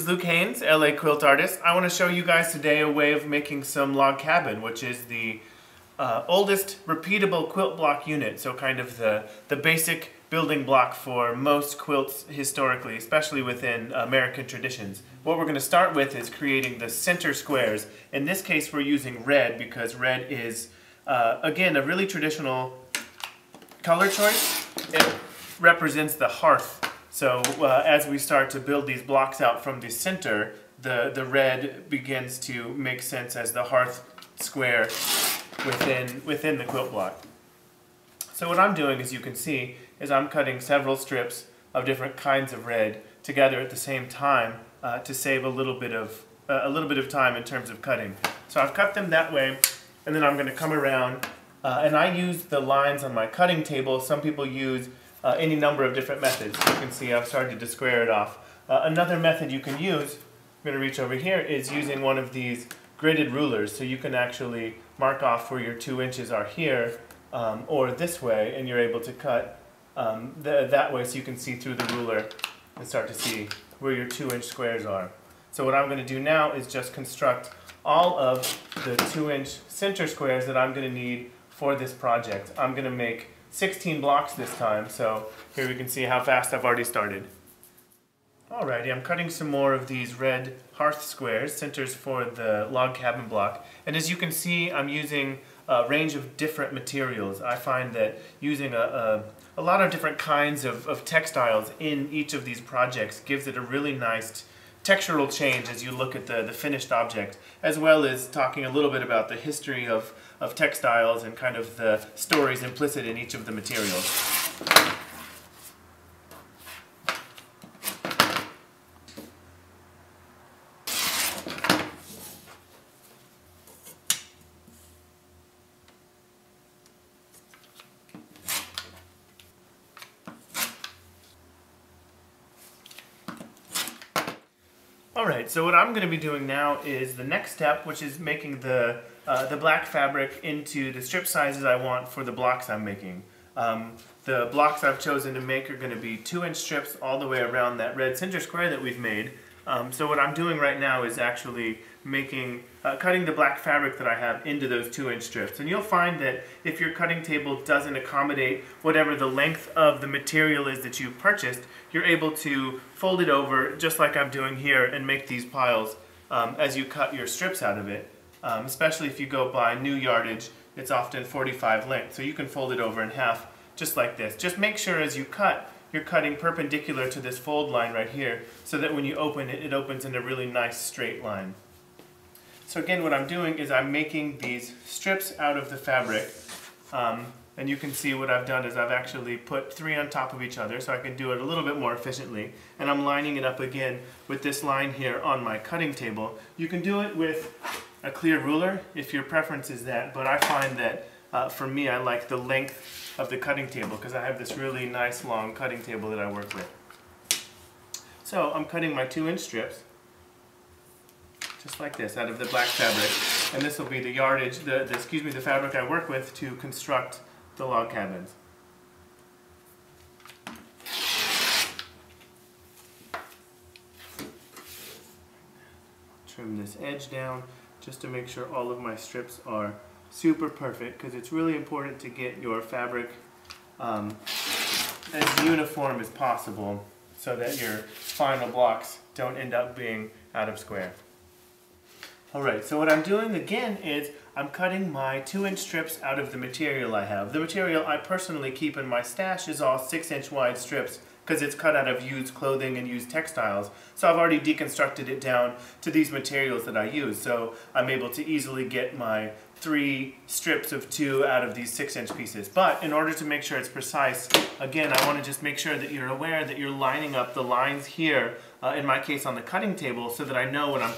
is Luke Haynes, LA quilt artist. I want to show you guys today a way of making some log cabin, which is the oldest repeatable quilt block unit. So kind of the basic building block for most quilts historically, especially within American traditions. What we're going to start with is creating the center squares. In this case we're using red because red is, again, a really traditional color choice. It represents the hearth. So as we start to build these blocks out from the center, the red begins to make sense as the hearth square within the quilt block. So what I'm doing, as you can see, is I'm cutting several strips of different kinds of red together at the same time to save a little bit of time in terms of cutting. So I've cut them that way, and then I'm going to come around and I use the lines on my cutting table. Some people use any number of different methods. You can see I've started to square it off. Another method you can use, I'm going to reach over here, is using one of these gridded rulers. So you can actually mark off where your 2 inches are here or this way, and you're able to cut that way so you can see through the ruler and start to see where your 2-inch squares are. So what I'm going to do now is just construct all of the 2-inch center squares that I'm going to need for this project. I'm going to make 16 blocks this time, so here we can see how fast I've already started. Alrighty, I'm cutting some more of these red hearth squares, centers for the log cabin block, and as you can see I'm using a range of different materials. I find that using a lot of different kinds of textiles in each of these projects gives it a really nice textural change as you look at the finished object, as well as talking a little bit about the history of textiles and kind of the stories implicit in each of the materials. Alright, so what I'm going to be doing now is the next step, which is making the black fabric into the strip sizes I want for the blocks I'm making. The blocks I've chosen to make are going to be 2-inch strips all the way around that red center square that we've made. So what I'm doing right now is actually cutting the black fabric that I have into those 2-inch strips. And you'll find that if your cutting table doesn't accommodate whatever the length of the material is that you've purchased, you're able to fold it over just like I'm doing here and make these piles as you cut your strips out of it. Especially if you go by new yardage, it's often 45 length. So you can fold it over in half just like this. Just make sure as you cut, you're cutting perpendicular to this fold line right here so that when you open it, it opens in a really nice straight line. So again, what I'm doing is I'm making these strips out of the fabric, and you can see what I've done is I've actually put 3 on top of each other so I can do it a little bit more efficiently, and I'm lining it up again with this line here on my cutting table. You can do it with a clear ruler if your preference is that, but I find that for me I like the length of the cutting table because I have this really nice long cutting table that I work with. So I'm cutting my 2-inch strips just like this out of the black fabric, and this will be the yardage, the fabric I work with to construct the log cabins. Trim this edge down just to make sure all of my strips are super perfect, because it's really important to get your fabric as uniform as possible so that your final blocks don't end up being out of square. Alright, so what I'm doing again is I'm cutting my 2-inch strips out of the material I have. The material I personally keep in my stash is all 6-inch wide strips because it's cut out of used clothing and used textiles. So I've already deconstructed it down to these materials that I use. So I'm able to easily get my 3 strips of 2 out of these 6-inch pieces. But in order to make sure it's precise, again, I want to just make sure that you're aware that you're lining up the lines here, in my case on the cutting table, so that I know when I'm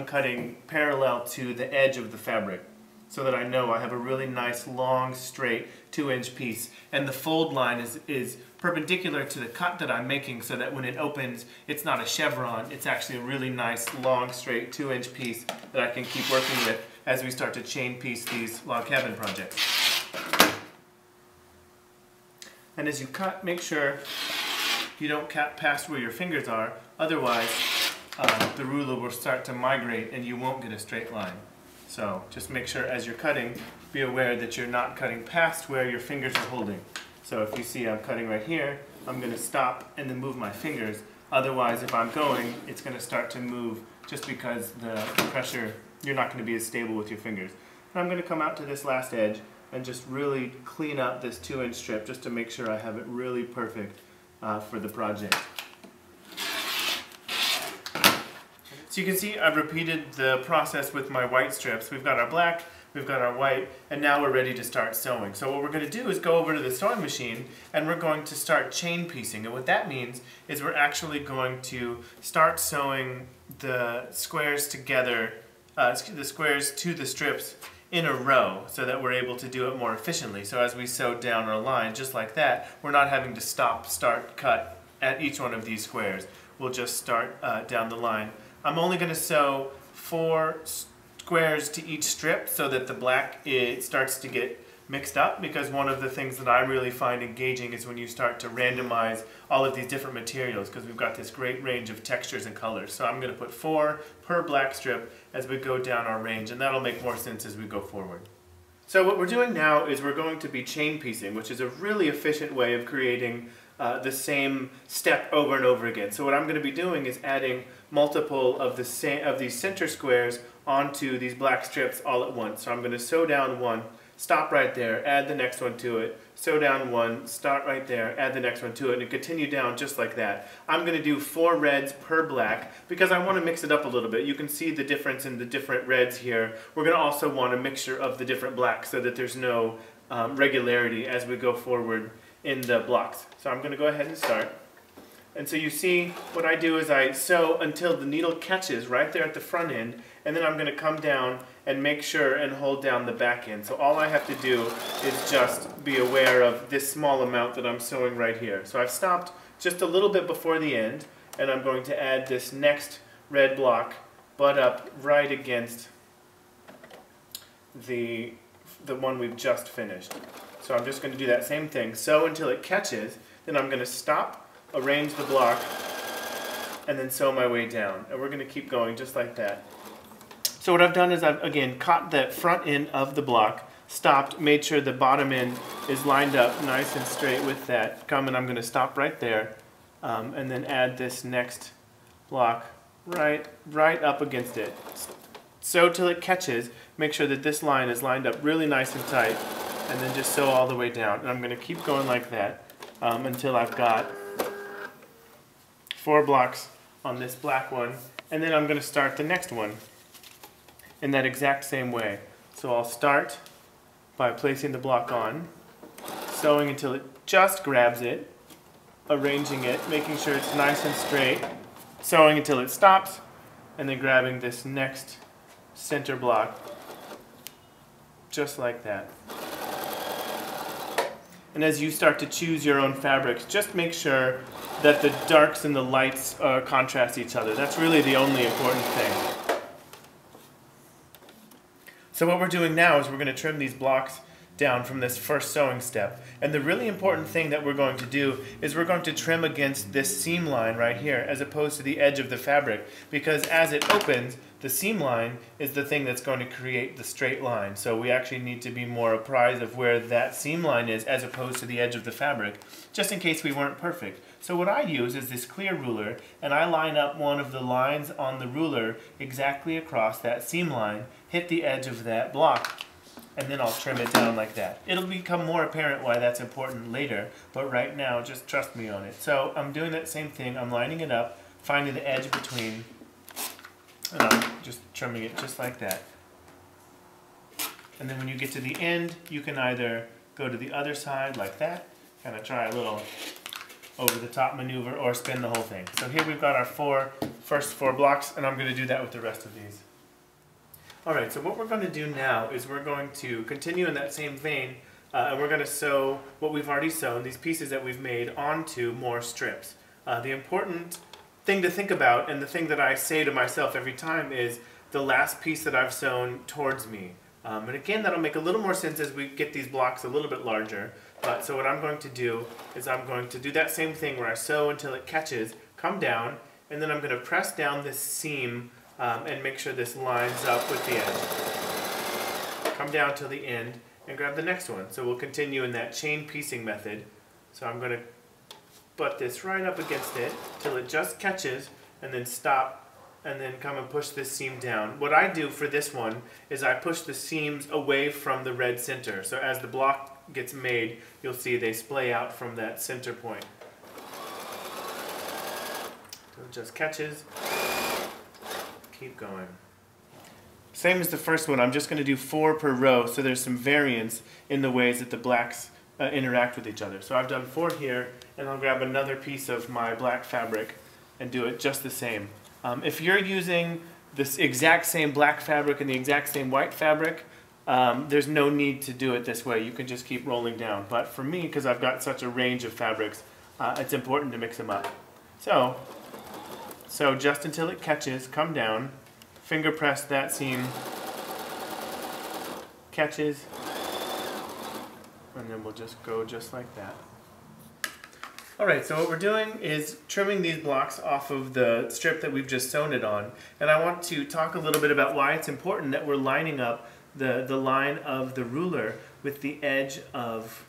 cutting parallel to the edge of the fabric, so that I know I have a really nice long straight 2-inch piece, and the fold line is perpendicular to the cut that I'm making, so that when it opens it's not a chevron, it's actually a really nice long straight 2-inch piece that I can keep working with as we start to chain piece these log cabin projects. And as you cut, make sure you don't cut past where your fingers are, otherwise the ruler will start to migrate and you won't get a straight line. So just make sure as you're cutting, be aware that you're not cutting past where your fingers are holding. So if you see I'm cutting right here, I'm going to stop and then move my fingers. Otherwise, if I'm going, it's going to start to move just because the pressure, you're not going to be as stable with your fingers. And I'm going to come out to this last edge and just really clean up this 2-inch strip just to make sure I have it really perfect for the project. So you can see I've repeated the process with my white strips. We've got our black, we've got our white, and now we're ready to start sewing. So what we're going to do is go over to the sewing machine and we're going to start chain piecing. And what that means is we're actually going to start sewing the squares together, the squares to the strips in a row so that we're able to do it more efficiently. So as we sew down our line, just like that, we're not having to stop, start, cut at each one of these squares. We'll just start down the line. I'm only going to sew 4 squares to each strip so that the black starts to get mixed up, because one of the things that I really find engaging is when you start to randomize all of these different materials, because we've got this great range of textures and colors. So I'm going to put 4 per black strip as we go down our range, and that'll make more sense as we go forward. So what we're doing now is we're going to be chain piecing, which is a really efficient way of creating the same step over and over again. So what I'm going to be doing is adding multiple of these center squares onto these black strips all at once. So I'm going to sew down one, stop right there, add the next one to it, sew down one, start right there, add the next one to it, and continue down just like that. I'm going to do 4 reds per black because I want to mix it up a little bit. You can see the difference in the different reds here. We're going to also want a mixture of the different blacks so that there's no regularity as we go forward in the blocks. So I'm going to go ahead and start. And so you see what I do is I sew until the needle catches right there at the front end, and then I'm going to come down and make sure and hold down the back end. So all I have to do is just be aware of this small amount that I'm sewing right here. So I've stopped just a little bit before the end, and I'm going to add this next red block, butt up right against the one we've just finished. So I'm just going to do that same thing, sew until it catches, then I'm going to stop, arrange the block, and then sew my way down. And we're going to keep going just like that. So what I've done is I've, again, caught the front end of the block, stopped, made sure the bottom end is lined up nice and straight with that. And I'm going to stop right there, and then add this next block right up against it. Sew till it catches, make sure that this line is lined up really nice and tight, and then just sew all the way down. And I'm going to keep going like that until I've got 4 blocks on this black one, and then I'm going to start the next one in that exact same way. So I'll start by placing the block on, sewing until it just grabs it, arranging it, making sure it's nice and straight, sewing until it stops, and then grabbing this next center block just like that. And as you start to choose your own fabrics, just make sure that the darks and the lights contrast each other. That's really the only important thing. So what we're doing now is we're going to trim these blocks down from this first sewing step. And the really important thing that we're going to do is we're going to trim against this seam line right here as opposed to the edge of the fabric, because as it opens, the seam line is the thing that's going to create the straight line. So we actually need to be more apprised of where that seam line is as opposed to the edge of the fabric, just in case we weren't perfect. So what I use is this clear ruler, and I line up one of the lines on the ruler exactly across that seam line, hit the edge of that block, and then I'll trim it down like that. It'll become more apparent why that's important later, but right now just trust me on it. So I'm doing that same thing. I'm lining it up, finding the edge between, and I'm just trimming it just like that. And then when you get to the end, you can either go to the other side like that, kind of try a little over the top maneuver, or spin the whole thing. So here we've got our first four blocks, and I'm going to do that with the rest of these. Alright, so what we're going to do now is we're going to continue in that same vein, and we're going to sew what we've already sewn, these pieces that we've made, onto more strips. The important thing to think about, and the thing that I say to myself every time, is the last piece that I've sewn towards me. And again, that'll make a little more sense as we get these blocks a little bit larger. So what I'm going to do is I'm going to do that same thing where I sew until it catches, come down, and then I'm going to press down this seam and make sure this lines up with the edge. Come down to the end and grab the next one. So we'll continue in that chain piecing method. So I'm going to butt this right up against it till it just catches, and then stop, and then come and push this seam down. What I do for this one is I push the seams away from the red center. So as the block gets made, you'll see they splay out from that center point. So it just catches. Keep going. Same as the first one, I'm just going to do 4 per row, so there's some variance in the ways that the blacks interact with each other. So I've done 4 here, and I'll grab another piece of my black fabric and do it just the same. If you're using this exact same black fabric and the exact same white fabric, there's no need to do it this way. You can just keep rolling down. But for me, because I've got such a range of fabrics, it's important to mix them up. So just until it catches, come down, finger press that seam, catches, and then we'll just go just like that. Alright, so what we're doing is trimming these blocks off of the strip that we've just sewn it on, and I want to talk a little bit about why it's important that we're lining up the line of the ruler with the edge of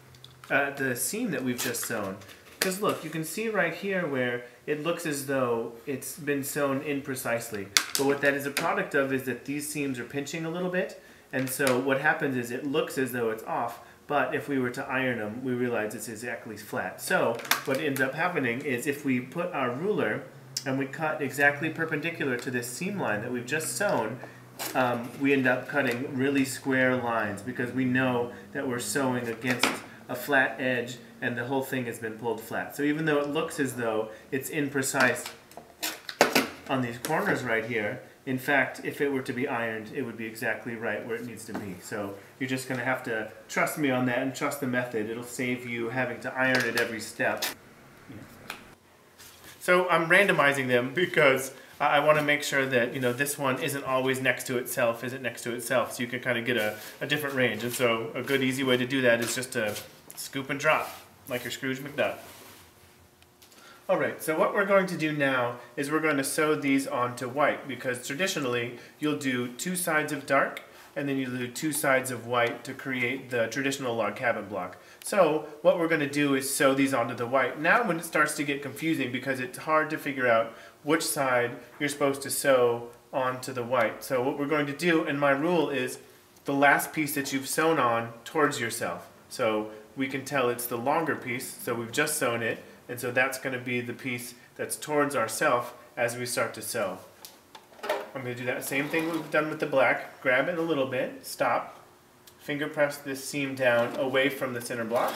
the seam that we've just sewn. Because look, you can see right here where it looks as though it's been sewn imprecisely, but what that is a product of is that these seams are pinching a little bit, and so what happens is it looks as though it's off, but if we were to iron them, we realize it's exactly flat. So what ends up happening is if we put our ruler and we cut exactly perpendicular to this seam line that we've just sewn, we end up cutting really square lines because we know that we're sewing against a flat edge and the whole thing has been pulled flat. So even though it looks as though it's imprecise on these corners right here, in fact, if it were to be ironed, it would be exactly right where it needs to be. So you're just going to have to trust me on that and trust the method. It'll save you having to iron at every step. So I'm randomizing them because I want to make sure that this one isn't always next to itself, so you can kind of get a different range. And so a good easy way to do that is just to scoop and drop, like your Scrooge McDuck. Alright, so what we're going to do now is we're going to sew these onto white, because traditionally you'll do 2 sides of dark and then you'll do 2 sides of white to create the traditional log cabin block. So what we're going to do is sew these onto the white. Now when it starts to get confusing because it's hard to figure out which side you're supposed to sew onto the white. So what we're going to do, and my rule is the last piece that you've sewn on towards yourself. So we can tell it's the longer piece, so we've just sewn it, and so that's going to be the piece that's towards ourself as we start to sew. I'm going to do that same thing we've done with the black. Grab it a little bit, stop, finger press this seam down away from the center block,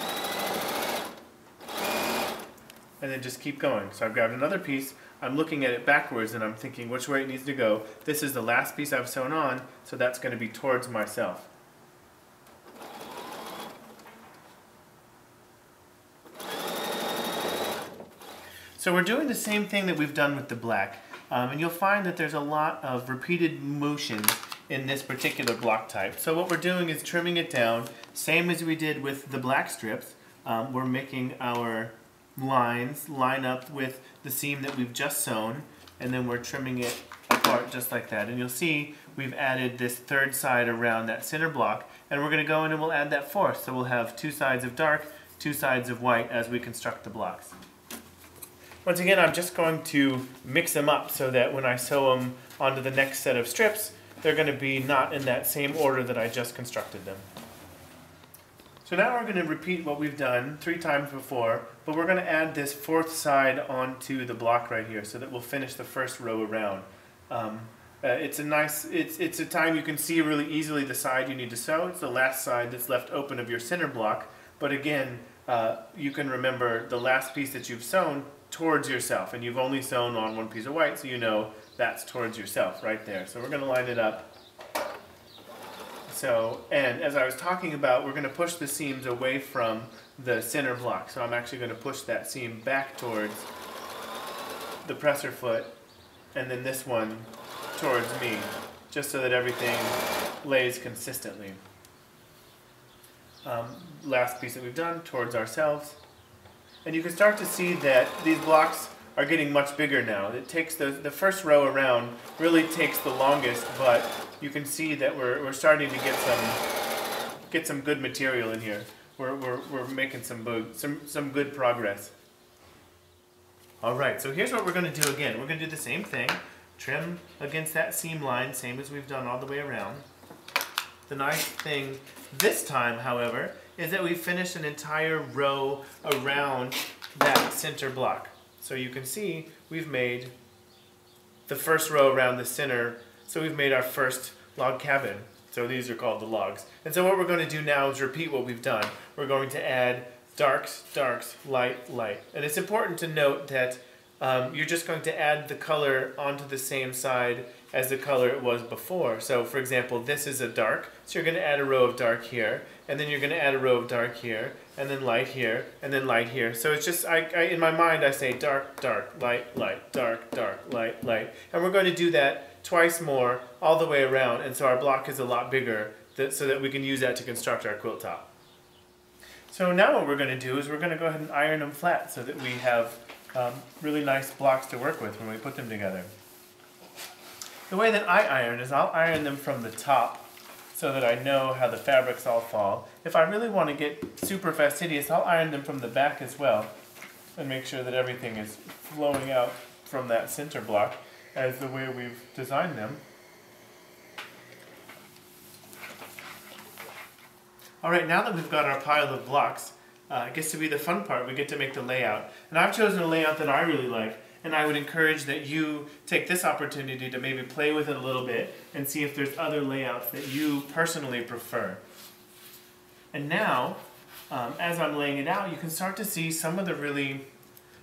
and then just keep going. So I've grabbed another piece, I'm looking at it backwards and I'm thinking which way it needs to go. This is the last piece I've sewn on, so that's going to be towards myself. So we're doing the same thing that we've done with the black, and you'll find that there's a lot of repeated motions in this particular block type. So what we're doing is trimming it down, same as we did with the black strips. We're making our lines line up with the seam that we've just sewn, and then we're trimming it apart just like that. And you'll see we've added this third side around that center block, and we're going to go in and we'll add that fourth. So we'll have 2 sides of dark, 2 sides of white as we construct the blocks. Once again, I'm just going to mix them up so that when I sew them onto the next set of strips, they're going to be not in that same order that I just constructed them. So now we're going to repeat what we've done 3 times before, but we're going to add this 4th side onto the block right here so that we'll finish the first row around. It's a time you can see really easily the side you need to sew. It's the last side that's left open of your center block, but again, you can remember the last piece that you've sewn towards yourself, and you've only sewn on 1 piece of white, so you know that's towards yourself right there. So we're going to line it up. So, and as I was talking about, we're going to push the seams away from the center block. So I'm actually going to push that seam back towards the presser foot, and then this one towards me, just so that everything lays consistently. Last piece that we've done, towards ourselves. And you can start to see that these blocks are getting much bigger now. It takes the first row around really takes the longest, but you can see that we're starting to get some good material in here. We're making some good progress. All right, so here's what we're going to do again. We're going to do the same thing. Trim against that seam line, same as we've done all the way around. The nice thing this time, however, is that we finished an entire row around that center block. So you can see we've made the first row around the center, so we've made our first log cabin. So these are called the logs. And so what we're going to do now is repeat what we've done. We're going to add darks, darks, light, light. And it's important to note that you're just going to add the color onto the same side as the color it was before. So for example, this is a dark, so you're going to add a row of dark here, and then you're going to add a row of dark here, and then light here, and then light here. So it's just, in my mind I say dark, dark, light, light, dark, dark, light, light. And we're going to do that twice more all the way around, and so our block is a lot bigger so that we can use that to construct our quilt top. So now what we're going to do is we're going to go ahead and iron them flat so that we have really nice blocks to work with when we put them together. The way that I iron is I'll iron them from the top so that I know how the fabrics all fall. If I really want to get super fastidious, I'll iron them from the back as well and make sure that everything is flowing out from that center block as the way we've designed them. Alright, now that we've got our pile of blocks, it gets to be the fun part. We get to make the layout. And I've chosen a layout that I really like, and I would encourage that you take this opportunity to maybe play with it a little bit and see if there's other layouts that you personally prefer. And now, as I'm laying it out, you can start to see some of the really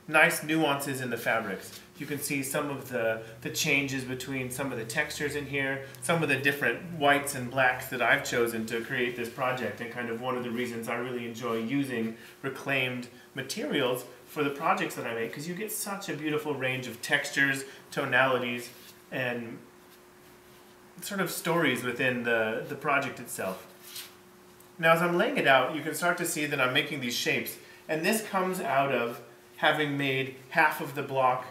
nice nuances in the fabrics. You can see some of the changes between some of the textures in here, some of the different whites and blacks that I've chosen to create this project, and kind of one of the reasons I really enjoy using reclaimed materials for the projects that I make, because you get such a beautiful range of textures, tonalities, and sort of stories within the project itself. Now as I'm laying it out, you can start to see that I'm making these shapes, and this comes out of having made half of the block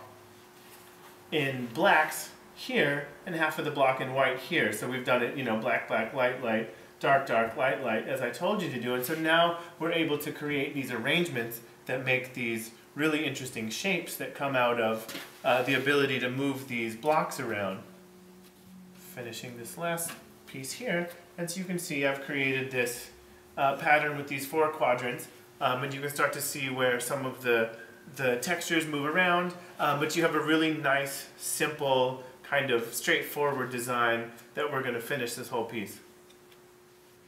in blacks here and half of the block in white here. So we've done it, you know, black, black, light, light, dark, dark, light, light, as I told you to do. And so now we're able to create these arrangements that make these really interesting shapes that come out of the ability to move these blocks around. Finishing this last piece here, and so you can see I've created this pattern with these 4 quadrants, and you can start to see where some of the textures move around, but you have a really nice, simple, kind of straightforward design that we're going to finish this whole piece.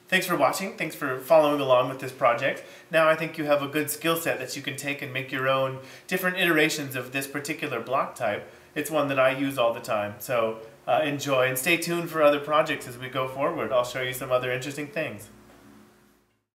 Thanks for watching. Thanks for following along with this project. Now I think you have a good skill set that you can take and make your own different iterations of this particular block type. It's one that I use all the time, so enjoy and stay tuned for other projects as we go forward. I'll show you some other interesting things.